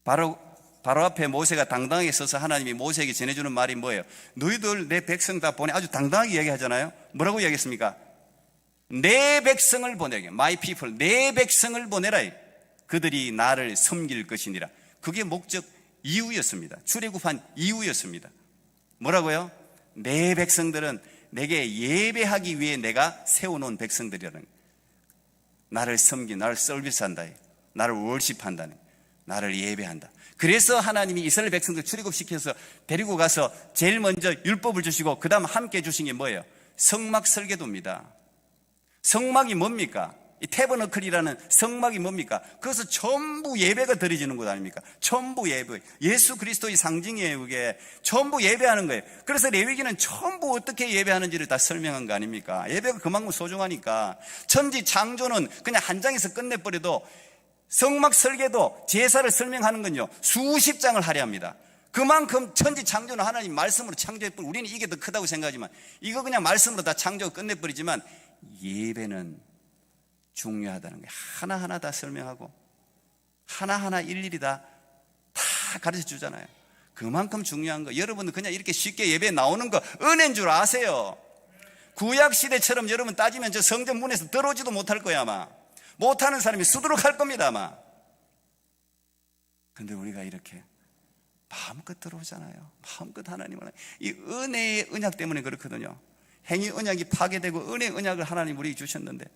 바로 앞에 모세가 당당하게 서서 하나님이 모세에게 전해주는 말이 뭐예요? 너희들 내 백성 다 보내. 아주 당당하게 이야기하잖아요. 뭐라고 이야기했습니까? 내 백성을 보내게. My people, 내 백성을 보내라. 그들이 나를 섬길 것이니라. 그게 목적 이유였습니다. 출애굽한 이유였습니다. 뭐라고요? 내 백성들은 내게 예배하기 위해 내가 세워놓은 백성들이라는, 나를 섬기, 나를 서비스한다, 나를 월십한다는, 나를 예배한다. 그래서 하나님이 이스라엘 백성들 출애굽시켜서 데리고 가서 제일 먼저 율법을 주시고 그 다음 함께 주신 게 뭐예요? 성막 설계도입니다. 성막이 뭡니까? 이 태버너클이라는 성막이 뭡니까? 그것은 전부 예배가 드려지는 곳 아닙니까? 전부 예배. 예수 그리스도의 상징이에요. 그게 전부 예배하는 거예요. 그래서 레위기는 전부 어떻게 예배하는지를 다 설명한 거 아닙니까? 예배가 그만큼 소중하니까. 천지 창조는 그냥 한 장에서 끝내버려도 성막 설계도, 제사를 설명하는 건요, 수십 장을 할애합니다. 그만큼 천지 창조는 하나님 말씀으로 창조했고, 우리는 이게 더 크다고 생각하지만 이거 그냥 말씀으로 다 창조하고 끝내버리지만 예배는 중요하다는 거예요. 하나하나 다 설명하고 하나하나 일일이 다 가르쳐 주잖아요. 그만큼 중요한 거. 여러분은 그냥 이렇게 쉽게 예배에 나오는 거 은혜인 줄 아세요. 구약시대처럼 여러분 따지면 저 성전 문에서 들어오지도 못할 거야 아마. 못하는 사람이 수두룩할 겁니다 아마. 근데 우리가 이렇게 마음껏 들어오잖아요. 마음껏 하나님을. 이 은혜의 언약 때문에 그렇거든요. 행위 언약이 파괴되고 은혜의 언약을 하나님 우리에게 주셨는데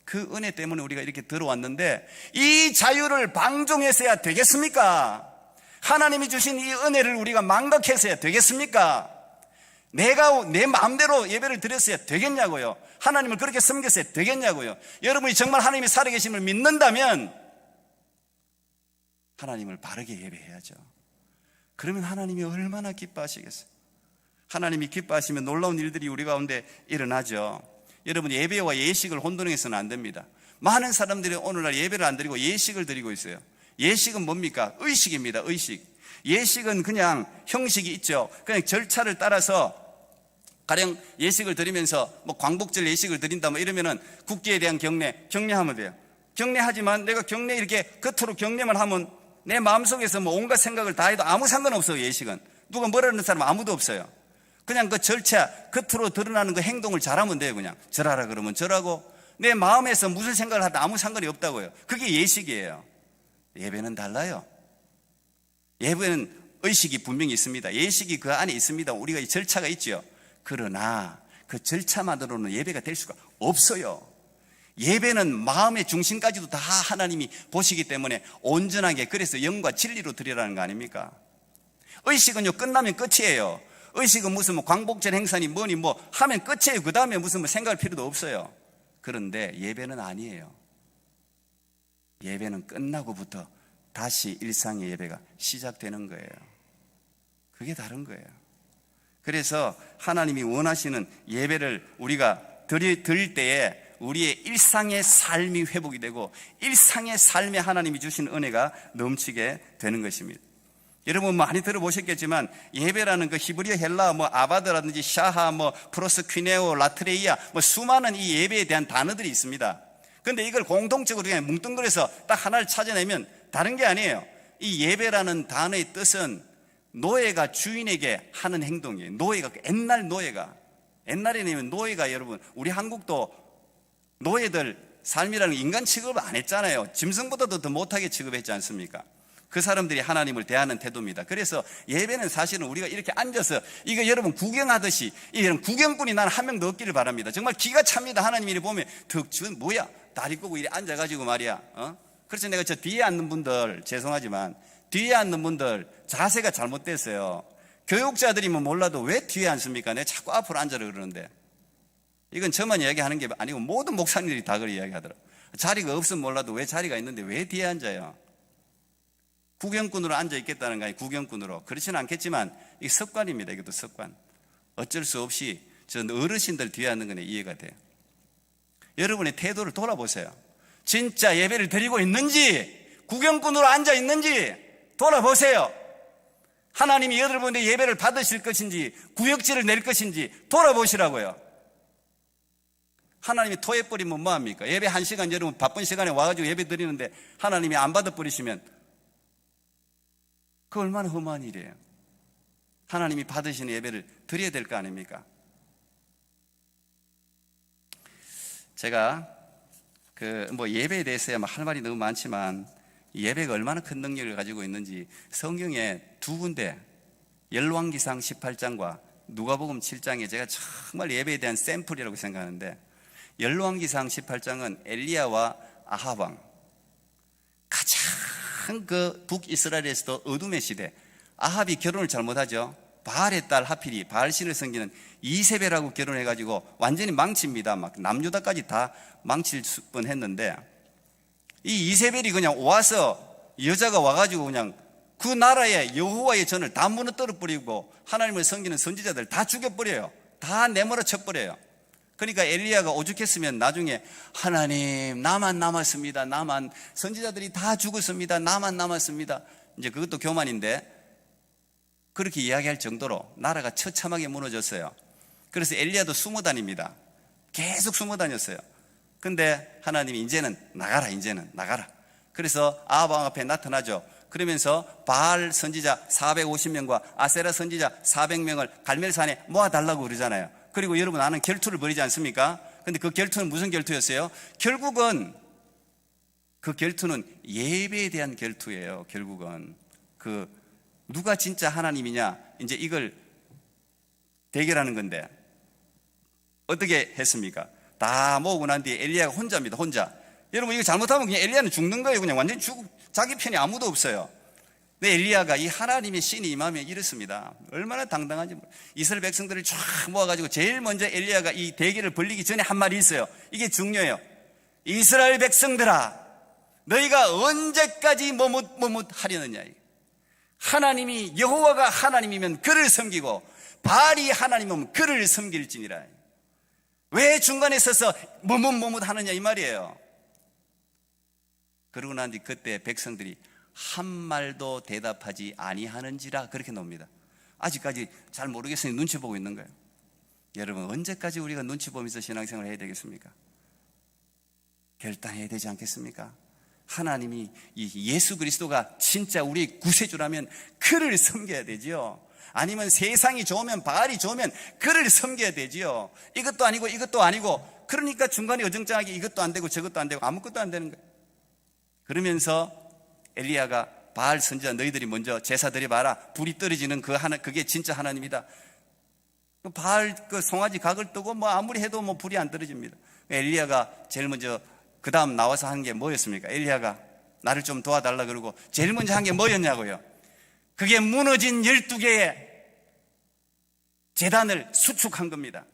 그 은혜 때문에 우리가 이렇게 들어왔는데 이 자유를 방종했어야 되겠습니까? 하나님이 주신 이 은혜를 우리가 망각했어야 되겠습니까? 내가 내 마음대로 예배를 드렸어야 되겠냐고요? 하나님을 그렇게 섬겼어야 되겠냐고요? 여러분이 정말 하나님이 살아계심을 믿는다면 하나님을 바르게 예배해야죠. 그러면 하나님이 얼마나 기뻐하시겠어요? 하나님이 기뻐하시면 놀라운 일들이 우리 가운데 일어나죠. 여러분 예배와 예식을 혼돈해서는 안 됩니다. 많은 사람들이 오늘날 예배를 안 드리고 예식을 드리고 있어요. 예식은 뭡니까? 의식입니다. 의식. 예식은 그냥 형식이 있죠. 그냥 절차를 따라서 가령 예식을 드리면서 뭐 광복절 예식을 드린다 뭐 이러면은 국기에 대한 경례하면 돼요. 경례하지만 내가 경례 이렇게 겉으로 경례만 하면 내 마음속에서 뭐 온갖 생각을 다 해도 아무 상관없어요. 예식은 누가 뭐라는 사람 아무도 없어요. 그냥 그 절차 겉으로 드러나는 그 행동을 잘하면 돼요. 그냥 절하라 그러면 절하고 내 마음에서 무슨 생각을 하든 아무 상관이 없다고요. 그게 예식이에요. 예배는 달라요. 예배는 의식이 분명히 있습니다. 예식이 그 안에 있습니다. 우리가 이 절차가 있죠. 그러나 그 절차만으로는 예배가 될 수가 없어요. 예배는 마음의 중심까지도 다 하나님이 보시기 때문에 온전하게, 그래서 영과 진리로 드리라는 거 아닙니까? 의식은요 끝나면 끝이에요. 의식은 무슨 뭐 광복절 행사니 뭐니 뭐 하면 끝이에요. 그 다음에 무슨 뭐 생각할 필요도 없어요. 그런데 예배는 아니에요. 예배는 끝나고부터 다시 일상의 예배가 시작되는 거예요. 그게 다른 거예요. 그래서 하나님이 원하시는 예배를 우리가 드릴 때에 우리의 일상의 삶이 회복이 되고 일상의 삶에 하나님이 주신 은혜가 넘치게 되는 것입니다. 여러분 많이 들어보셨겠지만 예배라는 그 히브리어 헬라 뭐 아바드라든지 샤하 뭐 프로스퀴네오 라트레이아 뭐 수많은 이 예배에 대한 단어들이 있습니다. 그런데 이걸 공통적으로 그냥 뭉뚱그려서 딱 하나를 찾아내면 다른 게 아니에요. 이 예배라는 단어의 뜻은 노예가 주인에게 하는 행동이에요. 노예가, 옛날 노예가, 옛날에는 노예가, 여러분 우리 한국도 노예들 삶이라는 인간 취급을 안 했잖아요. 짐승보다도 더 못하게 취급했지 않습니까? 그 사람들이 하나님을 대하는 태도입니다. 그래서 예배는 사실은 우리가 이렇게 앉아서 이거 여러분 구경하듯이, 이런 구경꾼이 난 한 명도 없기를 바랍니다. 정말 기가 찹니다. 하나님 이리 보면 덕준 뭐야 다리 꼬고 이리 앉아가지고 말이야. 그래서 내가 저 뒤에 앉는 분들 죄송하지만 뒤에 앉는 분들 자세가 잘못됐어요. 교육자들이면 몰라도 왜 뒤에 앉습니까? 내가 자꾸 앞으로 앉으라 그러는데, 이건 저만 이야기하는 게 아니고 모든 목사님들이 다 그렇게 이야기하더라고요. 자리가 없으면 몰라도 왜 자리가 있는데 왜 뒤에 앉아요? 구경꾼으로 앉아 있겠다는 거 아니에요. 구경꾼으로. 그렇지는 않겠지만 이게 습관입니다. 이것도 습관. 어쩔 수 없이 저 어르신들 뒤에 앉는 건 이해가 돼요. 여러분의 태도를 돌아보세요. 진짜 예배를 드리고 있는지, 구경꾼으로 앉아 있는지 돌아보세요. 하나님이 여러분의 예배를 받으실 것인지 구역질을 낼 것인지 돌아보시라고요. 하나님이 토해버리면 뭐합니까? 예배 1시간 여러분 바쁜 시간에 와가지고 예배 드리는데 하나님이 안 받아버리시면 그 얼마나 험한 일이에요. 하나님이 받으시는 예배를 드려야 될 거 아닙니까? 제가 뭐 예배에 대해서야 할 말이 너무 많지만 예배가 얼마나 큰 능력을 가지고 있는지 성경에 두 군데 열왕기상 18장과 누가복음 7장에 제가 정말 예배에 대한 샘플이라고 생각하는데, 열왕기상 18장은 엘리야와 아합 왕, 가장 그 북이스라엘에서도 어둠의 시대, 아합이 결혼을 잘못하죠. 바알의 딸 하필이 바알신을 섬기는 이세벨하고 결혼해가지고 완전히 망칩니다. 막 남유다까지 다 망칠 뻔했는데, 이 이세벨이 그냥 와서 여자가 와가지고 그냥 그 나라의 여호와의 전을 다 무너뜨려 버리고 하나님을 섬기는 선지자들 다 죽여버려요. 다 내몰아 쳐버려요. 그러니까 엘리야가 오죽했으면 나중에 하나님 나만 남았습니다. 나만, 선지자들이 다 죽었습니다. 나만 남았습니다. 이제 그것도 교만인데 그렇게 이야기할 정도로 나라가 처참하게 무너졌어요. 그래서 엘리야도 숨어 다닙니다. 계속 숨어 다녔어요. 근데 하나님이 이제는 나가라. 그래서 아합 왕 앞에 나타나죠. 그러면서 바알 선지자 450명과 아세라 선지자 400명을 갈멜산에 모아달라고 그러잖아요. 그리고 여러분 아는 결투를 벌이지 않습니까? 근데 그 결투는 무슨 결투였어요? 결국은 그 결투는 예배에 대한 결투예요. 결국은 누가 진짜 하나님이냐 이제 이걸 대결하는 건데 어떻게 했습니까? 다 모으고 난 뒤에 엘리야가 혼자입니다. 혼자. 여러분 이거 잘못하면 그냥 엘리야는 죽는 거예요. 그냥 완전히 자기 편이 아무도 없어요. 근데 엘리야가 이 하나님의 신이 임하면 이렇습니다. 얼마나 당당한지. 이스라엘 백성들을 쫙 모아가지고 제일 먼저 엘리야가 이 대결을 벌리기 전에 한 말이 있어요. 이게 중요해요. 이스라엘 백성들아, 너희가 언제까지 머뭇하려느냐. 하나님이, 여호와가 하나님이면 그를 섬기고 바알이 하나님이면 그를 섬길지니라. 왜 중간에 서서 머뭇하느냐 이 말이에요. 그러고 난 뒤 그때 백성들이 한 말도 대답하지 아니하는지라 그렇게 나옵니다. 아직까지 잘 모르겠으니 눈치 보고 있는 거예요. 여러분, 언제까지 우리가 눈치 보면서 신앙생활을 해야 되겠습니까? 결단해야 되지 않겠습니까? 하나님이 이 예수 그리스도가 진짜 우리 구세주라면 그를 섬겨야 되지요. 아니면 세상이 좋으면, 바알이 좋으면 그를 섬겨야 되지요. 이것도 아니고 이것도 아니고, 그러니까 중간에 어정쩡하게 이것도 안 되고 저것도 안 되고 아무것도 안 되는 거예요. 그러면서 엘리야가 바알 선지자 너희들이 먼저 제사 드려봐라. 불이 떨어지는 그게 진짜 하나님이다. 바알 그 송아지 각을 뜨고 뭐 아무리 해도 뭐 불이 안 떨어집니다. 엘리야가 제일 먼저 그 다음 나와서 한 게 뭐였습니까? 엘리야가 나를 좀 도와달라 그러고 제일 먼저 한 게 뭐였냐고요? 그게 무너진 12개의 제단을 수축한 겁니다.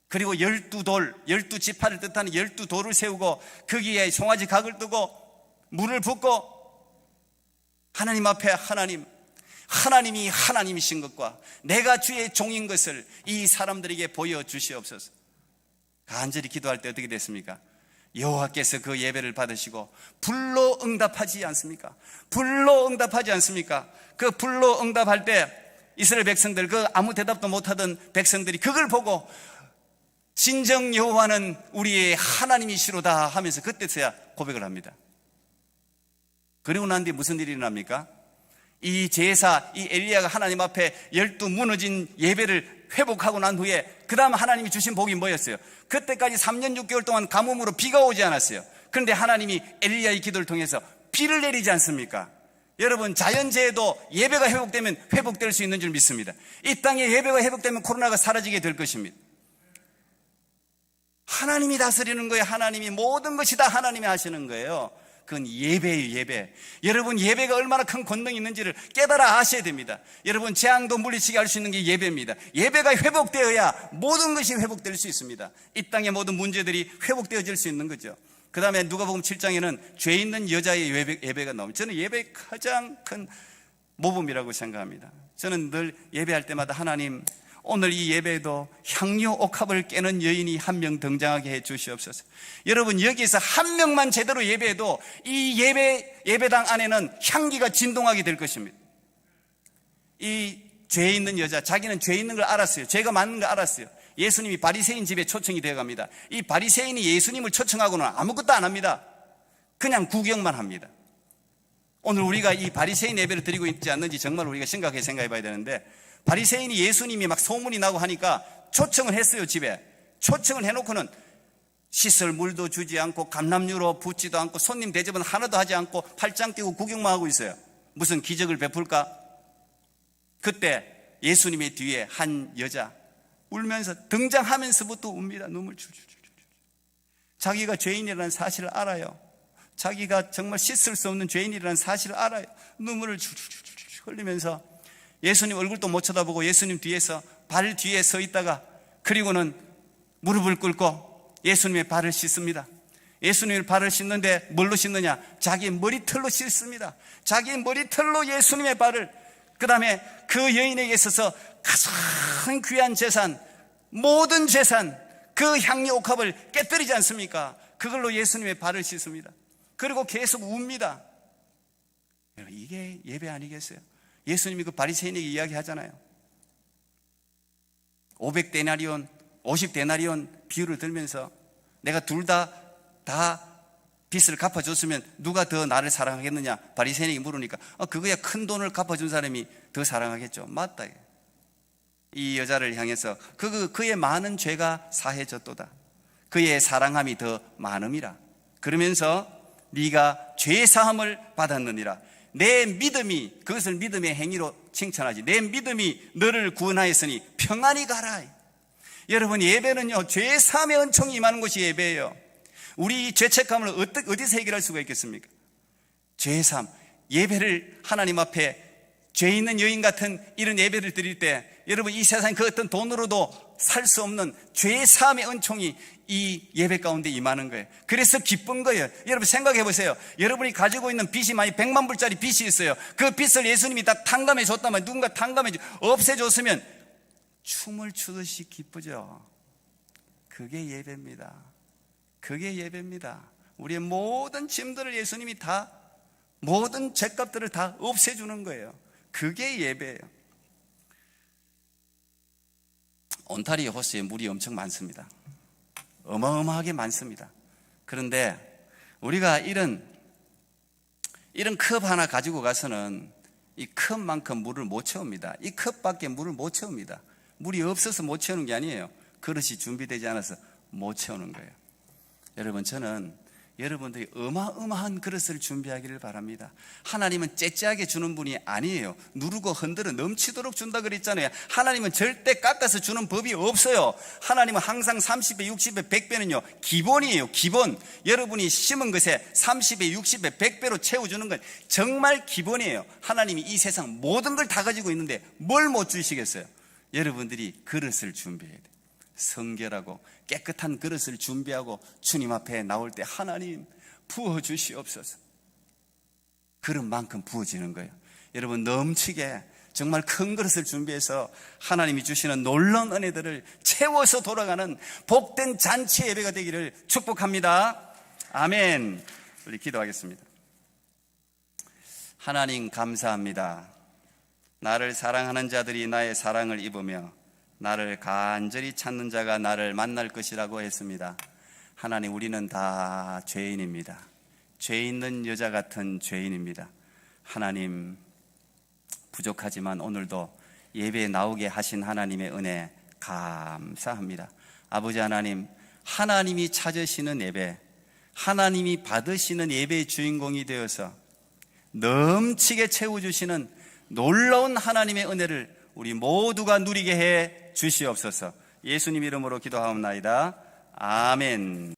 그리고 12돌, 12지파를 뜻하는 12돌을 세우고 거기에 송아지 각을 뜨고 물을 붓고 하나님 앞에 하나님이 하나님이신 것과 내가 주의 종인 것을 이 사람들에게 보여주시옵소서. 간절히 기도할 때 어떻게 됐습니까? 여호와께서 그 예배를 받으시고 불로 응답하지 않습니까? 불로 응답하지 않습니까? 그 불로 응답할 때 이스라엘 백성들, 그 아무 대답도 못하던 백성들이 그걸 보고 진정 여호와는 우리의 하나님이시로다 하면서 그때서야 고백을 합니다. 그리고 난 뒤에 무슨 일이 일어납니까? 이 제사, 이 엘리야가 하나님 앞에 12 무너진 예배를 회복하고 난 후에 그 다음 하나님이 주신 복이 뭐였어요? 그때까지 3년 6개월 동안 가뭄으로 비가 오지 않았어요. 그런데 하나님이 엘리야의 기도를 통해서 비를 내리지 않습니까? 여러분, 자연재해도 예배가 회복되면 회복될 수 있는 줄 믿습니다. 이 땅에 예배가 회복되면 코로나가 사라지게 될 것입니다. 하나님이 다스리는 거예요. 하나님이 모든 것이 다 하나님이 하시는 거예요. 그건 예배예요, 예배. 여러분, 예배가 얼마나 큰 권능이 있는지를 깨달아 아셔야 됩니다. 여러분, 재앙도 물리치게 할 수 있는 게 예배입니다. 예배가 회복되어야 모든 것이 회복될 수 있습니다. 이 땅의 모든 문제들이 회복되어질 수 있는 거죠. 그 다음에 누가복음 7장에는 죄 있는 여자의 예배가 나옵니다. 저는 예배의 가장 큰 모범이라고 생각합니다. 저는 늘 예배할 때마다 하나님, 오늘 이 예배에도 향유 옥합을 깨는 여인이 한 명 등장하게 해 주시옵소서. 여러분, 여기에서 한 명만 제대로 예배해도 이 예배당 안에는 향기가 진동하게 될 것입니다. 이 죄 있는 여자, 자기는 죄 있는 걸 알았어요. 죄가 많은 걸 알았어요. 예수님이 바리새인 집에 초청이 되어 갑니다. 이 바리새인이 예수님을 초청하고는 아무것도 안 합니다. 그냥 구경만 합니다. 오늘 우리가 이 바리새인 예배를 드리고 있지 않는지 정말 우리가 심각하게 생각해 봐야 되는데, 바리새인이 예수님이 막 소문이 나고 하니까 초청을 했어요. 집에 초청을 해놓고는 씻을 물도 주지 않고 감람유로 붓지도 않고 손님 대접은 하나도 하지 않고 팔짱 끼고 구경만 하고 있어요. 무슨 기적을 베풀까? 그때 예수님의 뒤에 한 여자 울면서 등장하면서부터 웁니다. 눈물 줄줄줄. 자기가 죄인이라는 사실을 알아요. 자기가 정말 씻을 수 없는 죄인이라는 사실을 알아요. 눈물을 줄줄줄 흘리면서 예수님 얼굴도 못 쳐다보고 예수님 뒤에서 발 뒤에 서 있다가 그리고는 무릎을 꿇고 예수님의 발을 씻습니다. 예수님의 발을 씻는데 뭘로 씻느냐? 자기 머리털로 씻습니다. 자기 머리털로 예수님의 발을. 그 다음에 그 여인에게 있어서 가장 귀한 재산, 모든 재산, 그 향유 옥합을 깨뜨리지 않습니까? 그걸로 예수님의 발을 씻습니다. 그리고 계속 웁니다. 이게 예배 아니겠어요? 예수님이 그 바리새인에게 이야기하잖아요. 500데나리온, 50데나리온 비유를 들면서 내가 둘 다 빚을 갚아줬으면 누가 더 나를 사랑하겠느냐? 바리새인에게 물으니까 그거야, 큰 돈을 갚아준 사람이 더 사랑하겠죠. 맞다. 이 여자를 향해서 그의 많은 죄가 사해졌도다. 그의 사랑함이 더 많음이라. 그러면서 네가 죄 사함을 받았느니라. 내 믿음이, 그것을 믿음의 행위로 칭찬하지. 내 믿음이 너를 구원하였으니 평안히 가라. 여러분, 예배는요, 죄 사함의 은총이 임하는 것이 예배예요. 우리 죄책감을 어디서 해결할 수가 있겠습니까? 죄 사함, 예배를 하나님 앞에 죄 있는 여인 같은 이런 예배를 드릴 때 여러분, 이 세상 그 어떤 돈으로도 살 수 없는 죄 사함의 은총이 이 예배 가운데 임하는 거예요. 그래서 기쁜 거예요. 여러분 생각해 보세요. 여러분이 가지고 있는 빚이 만약 100만 불짜리 빚이 있어요. 그 빚을 예수님이 다 탕감해 줬다면, 누군가 탕감해 없애줬으면 춤을 추듯이 기쁘죠. 그게 예배입니다. 그게 예배입니다. 우리의 모든 짐들을 예수님이 다, 모든 죄값들을 다 없애주는 거예요. 그게 예배예요. 온타리오 호수에 물이 엄청 많습니다. 어마어마하게 많습니다. 그런데 우리가 이런 컵 하나 가지고 가서는 이 컵만큼 물을 못 채웁니다. 이 컵밖에 물을 못 채웁니다. 물이 없어서 못 채우는 게 아니에요. 그릇이 준비되지 않아서 못 채우는 거예요. 여러분, 저는 여러분들이 어마어마한 그릇을 준비하기를 바랍니다. 하나님은 째째하게 주는 분이 아니에요. 누르고 흔들어 넘치도록 준다 그랬잖아요. 하나님은 절대 깎아서 주는 법이 없어요. 하나님은 항상 30배, 60배, 100배는요 기본이에요. 기본. 여러분이 심은 것에 30배, 60배, 100배로 채워주는 건 정말 기본이에요. 하나님이 이 세상 모든 걸 다 가지고 있는데 뭘 못 주시겠어요? 여러분들이 그릇을 준비해야 돼요. 성결하고 깨끗한 그릇을 준비하고 주님 앞에 나올 때 하나님 부어주시옵소서. 그릇만큼 부어지는 거예요. 여러분, 넘치게 정말 큰 그릇을 준비해서 하나님이 주시는 놀라운 은혜들을 채워서 돌아가는 복된 잔치 예배가 되기를 축복합니다. 아멘. 우리 기도하겠습니다. 하나님 감사합니다. 나를 사랑하는 자들이 나의 사랑을 입으며 나를 간절히 찾는 자가 나를 만날 것이라고 했습니다. 하나님, 우리는 다 죄인입니다. 죄 있는 여자 같은 죄인입니다. 하나님, 부족하지만 오늘도 예배에 나오게 하신 하나님의 은혜 감사합니다. 아버지 하나님, 하나님이 찾으시는 예배, 하나님이 받으시는 예배의 주인공이 되어서 넘치게 채워주시는 놀라운 하나님의 은혜를 우리 모두가 누리게 해 주시옵소서. 예수님 이름으로 기도하옵나이다. 아멘.